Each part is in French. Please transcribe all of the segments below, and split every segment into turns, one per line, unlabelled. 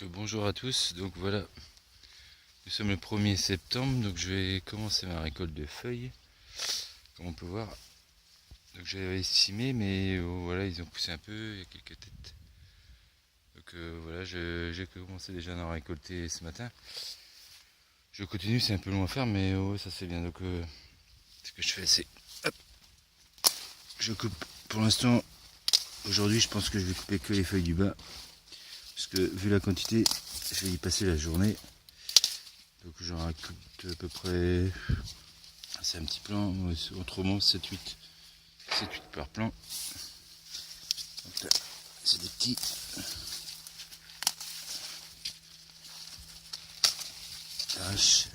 Bonjour à tous, donc voilà, nous sommes le 1er septembre, donc je vais commencer ma récolte de feuilles, comme on peut voir. Donc j'avais estimé, mais voilà, ils ont poussé un peu, il y a quelques têtes. Donc voilà, j'ai commencé déjà à en récolter ce matin. Je continue, c'est un peu long à faire, mais ça c'est bien. Donc ce que je fais, c'est, hop, je coupe. Pour l'instant, aujourd'hui, je pense que je vais couper que les feuilles du bas, parce que vu la quantité, je vais y passer la journée. Donc j'en récolte à peu près, c'est un petit plan, autrement 7-8 par plan. C'est des petits. J'arrache.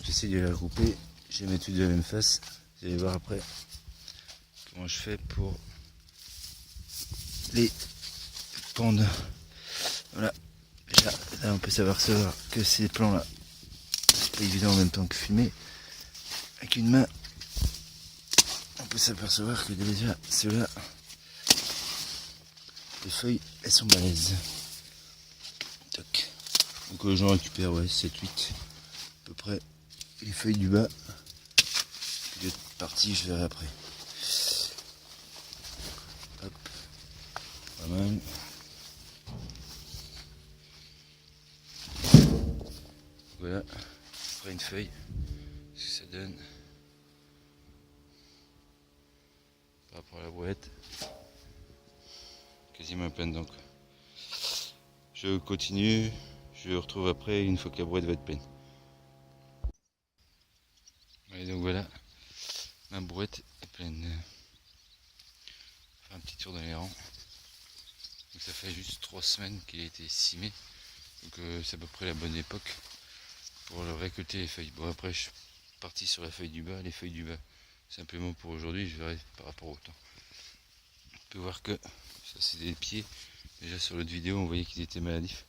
J'essaie de les regrouper, je les mets toutes de la même face. Vous allez voir après comment je fais pour les pendre. Voilà, déjà là on peut savoir que ces plans là, c'est pas évident en même temps que filmer. Avec une main, on peut s'apercevoir que déjà ceux-là, les feuilles, elles sont balèzes. Toc. Donc j'en récupère 7-8 à peu près les feuilles du bas. Puis l'autre partie je verrai après. Hop, pas mal. Voilà, après une feuille, ce que ça donne par rapport à la brouette, quasiment plein dedans quoi. Je continue, je retrouve après une fois que la brouette va être pleine. Et donc voilà, ma brouette est pleine. Je vais faire un petit tour dans les rangs. Donc ça fait juste 3 semaines qu'il a été simé, donc c'est à peu près la bonne époque pour récolter les feuilles. Bon après je suis parti sur la feuille du bas, les feuilles du bas simplement pour aujourd'hui, je verrai par rapport au temps. On peut voir que ça c'est des pieds, déjà sur l'autre vidéo on voyait qu'ils étaient maladifs.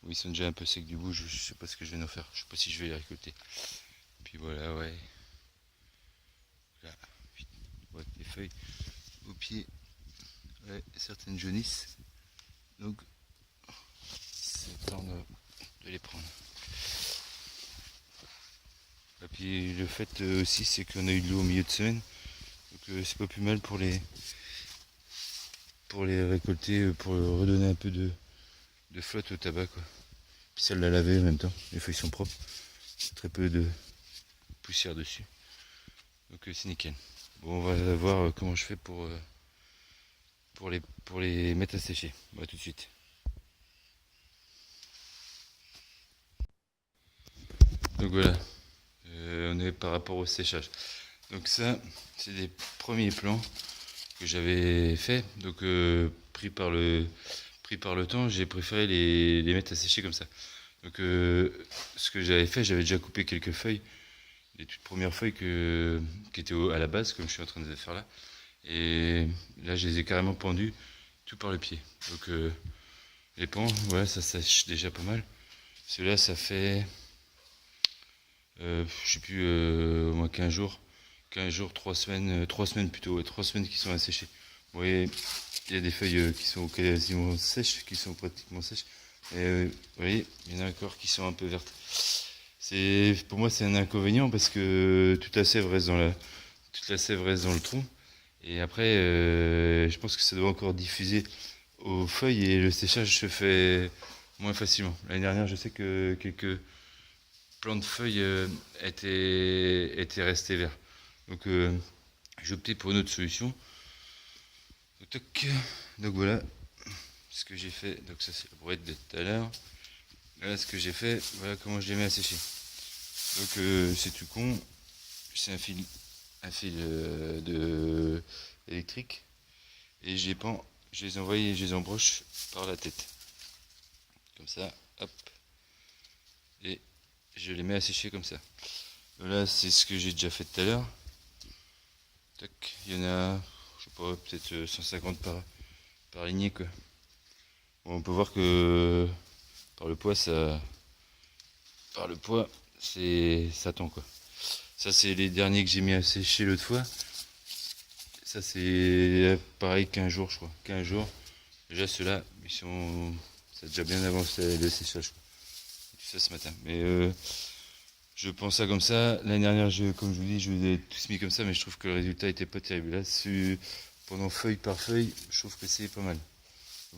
Ils sont déjà un peu secs du bout, je sais pas ce que je vais en faire, je sais pas si je vais les récolter. Puis voilà, ouais. Là, les feuilles au pied, ouais, certaines jaunissent, donc c'est temps de les prendre. Et puis le fait aussi c'est qu'on a eu de l'eau au milieu de semaine, donc c'est pas plus mal pour les récolter, pour redonner un peu de flotte au tabac quoi. Puis ça l'a laver en même temps, les feuilles sont propres, très peu de poussière dessus, donc c'est nickel. Bon, on va voir comment je fais pour les mettre à sécher. Bon, à tout de suite. Donc voilà, on est par rapport au séchage. Donc ça, c'est des premiers plans que j'avais fait. Donc pris par le temps, j'ai préféré les mettre à sécher comme ça. Donc ce que j'avais fait, j'avais déjà coupé quelques feuilles, les toutes premières feuilles qui étaient à la base, comme je suis en train de faire là. Et là, je les ai carrément pendues tout par le pied. Donc les pans, voilà, ça sèche déjà pas mal. Celui-là, ça fait, je sais plus, au moins 15 jours. 15 jours, 3 semaines, 3 semaines plutôt, ouais, 3 semaines qui sont asséchées. Vous voyez, il y a des feuilles qui sont quasiment sèches, qui sont pratiquement sèches. Et vous voyez, il y en a encore qui sont un peu vertes. Pour moi, c'est un inconvénient parce que toute la sève reste dans le tronc. Et après, je pense que ça doit encore diffuser aux feuilles et le séchage se fait moins facilement. L'année dernière, je sais que quelques plants de feuilles étaient restés verts. Donc j'ai opté pour une autre solution. Donc voilà ce que j'ai fait. Donc ça c'est la brouette de tout à l'heure. Là ce que j'ai fait, voilà comment je les mets à sécher. Donc c'est tout con. C'est un fil électrique. Et je les envoie et je les embroche par la tête. Comme ça, hop. Et je les mets à sécher comme ça. Là, c'est ce que j'ai déjà fait tout à l'heure. Il y en a, je sais pas, peut-être 150 par lignée quoi. Bon, on peut voir que par le poids, ça tend quoi. Ça, c'est les derniers que j'ai mis à sécher l'autre fois. Ça, c'est pareil 15 jours, je crois. 15 jours. Déjà, ceux-là, ça a déjà bien avancé le séchage, quoi. Tout ça ce matin. Mais je pense ça comme ça. L'année dernière, comme je vous dis, je les ai tous mis comme ça, mais je trouve que le résultat était pas terrible. Là, pendant feuille par feuille, je trouve que c'est pas mal.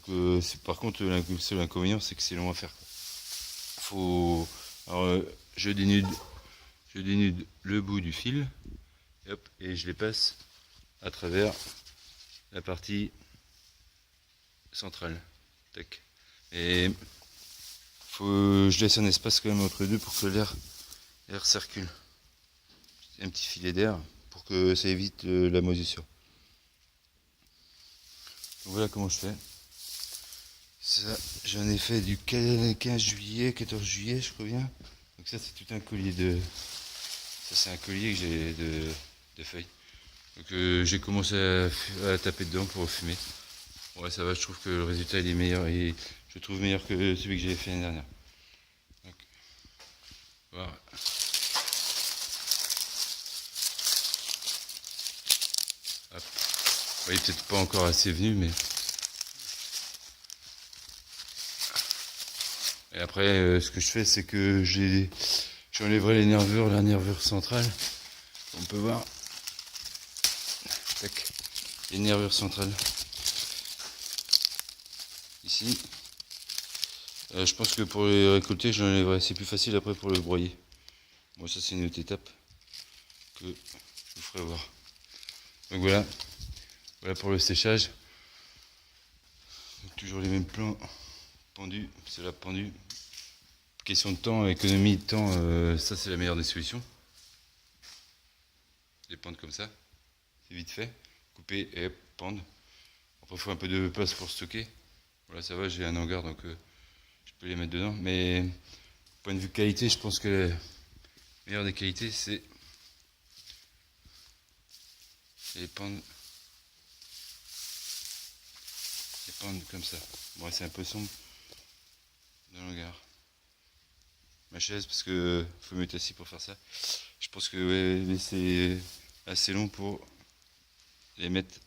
Donc, par contre, le seul inconvénient, c'est que c'est long à faire, quoi. Alors, je dénude le bout du fil, et hop, et je les passe à travers la partie centrale. Tac. Et je laisse un espace quand même entre deux pour que l'air circule. Un petit filet d'air pour que ça évite la moisissure. Donc voilà comment je fais. Ça, j'en ai fait du 15 juillet, 14 juillet, je crois bien. Donc ça, c'est tout un collier Ça, c'est un collier que j'ai de feuilles. Donc j'ai commencé à taper dedans pour fumer. Ouais, ça va, je trouve que le résultat il est meilleur et je trouve meilleur que celui que j'avais fait l'année dernière. Donc, voilà. Hop. Ouais, il est peut-être pas encore assez venu, mais. Et après, ce que je fais, c'est que j'enlèverai la nervure centrale. On peut voir. Tac. Les nervures centrales. Ici. Je pense que pour les récolter, je l'enlèverai. C'est plus facile après pour le broyer. Bon, ça, c'est une autre étape que je vous ferai voir. Donc voilà. Voilà pour le séchage. Donc, toujours les mêmes plans pendus. C'est là pendu. Question de temps, économie de temps, ça c'est la meilleure des solutions. Les pendre comme ça, c'est vite fait. Couper et pendre. Après il faut un peu de place pour stocker. Voilà, ça va, j'ai un hangar donc je peux les mettre dedans. Mais point de vue qualité, je pense que la meilleure des qualités c'est les pendre comme ça. Bon, c'est un peu sombre dans le hangar. Ma chaise parce que faut me mettre assis pour faire ça. Je pense que ouais, mais c'est assez long pour les mettre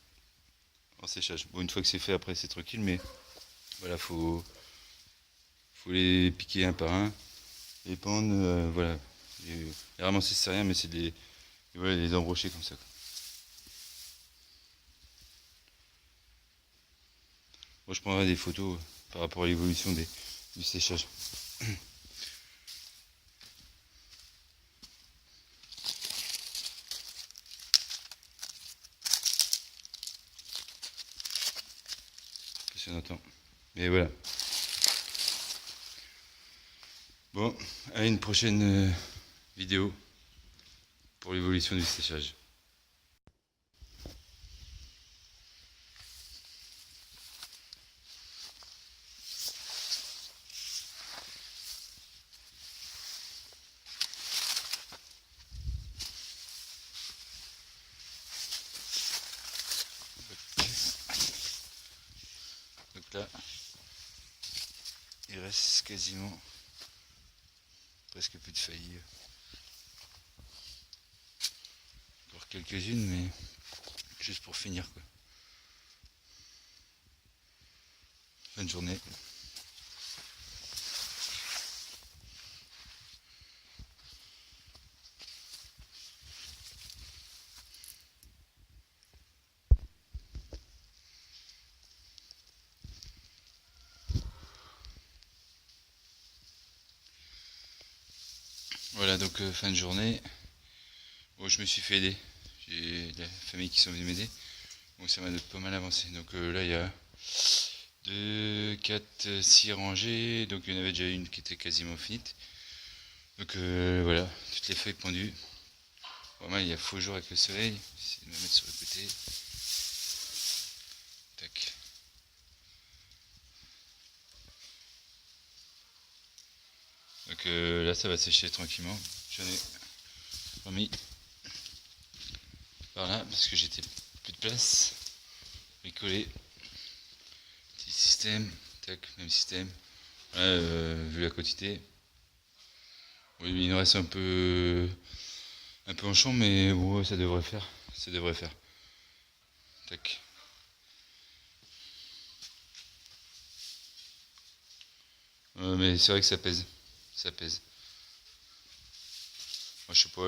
en séchage. Bon, une fois que c'est fait, après c'est tranquille, mais voilà, faut les piquer un par un, les pendre, voilà. Les ramasser c'est rien, mais c'est voilà, les embrocher comme ça, quoi. Moi je prendrai des photos par rapport à l'évolution du séchage. Impressionnant. Mais voilà. Bon, à une prochaine vidéo pour l'évolution du séchage. Donc là, il reste quasiment presque plus de feuilles. Encore quelques-unes, mais juste pour finir, quoi. Fin de journée. Voilà, donc fin de journée. Bon, je me suis fait aider. J'ai la famille qui sont venus m'aider. Donc ça m'a pas mal avancé. Donc là, il y a 2, 4, 6 rangées. Donc il y en avait déjà une qui était quasiment finite. Donc voilà, toutes les feuilles pendues. Vraiment, il y a faux jour avec le soleil. J'essaie de me mettre sur le côté. Tac. Donc là, ça va sécher tranquillement. J'en ai remis par là parce que j'étais plus de place. Bricoler. Petit système. Tac, même système. Là, vu la quantité. Oui, il nous reste un peu en champ, mais bon, ça devrait faire. Ça devrait faire. Tac. Mais c'est vrai que ça pèse. Ça pèse. Moi je sais pas,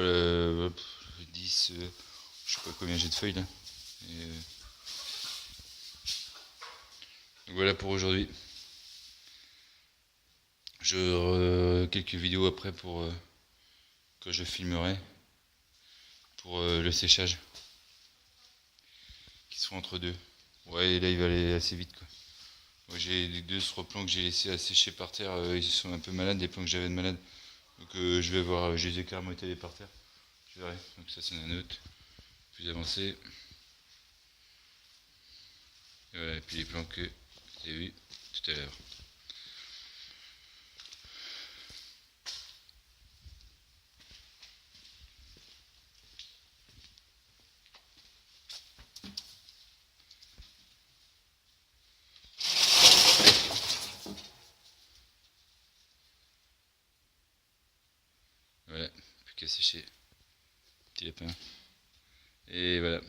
10, je sais pas combien j'ai de feuilles là. Et, donc voilà pour aujourd'hui. Quelques vidéos après pour que je filmerai pour le séchage qui seront entre deux. Ouais, là il va aller assez vite quoi. Moi j'ai les deux replants que j'ai laissés à sécher par terre, ils sont un peu malades, les plants que j'avais de malades. Donc je vais voir, je les ai carrément étalés par terre. Je verrai. Donc ça c'est un autre. Plus avancé. Et voilà, et puis les plants que vous avez vus tout à l'heure. Voilà, plus qu'à sécher. Petit lapin. Et voilà.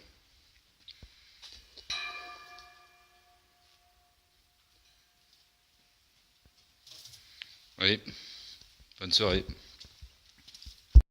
Allez, bonne soirée.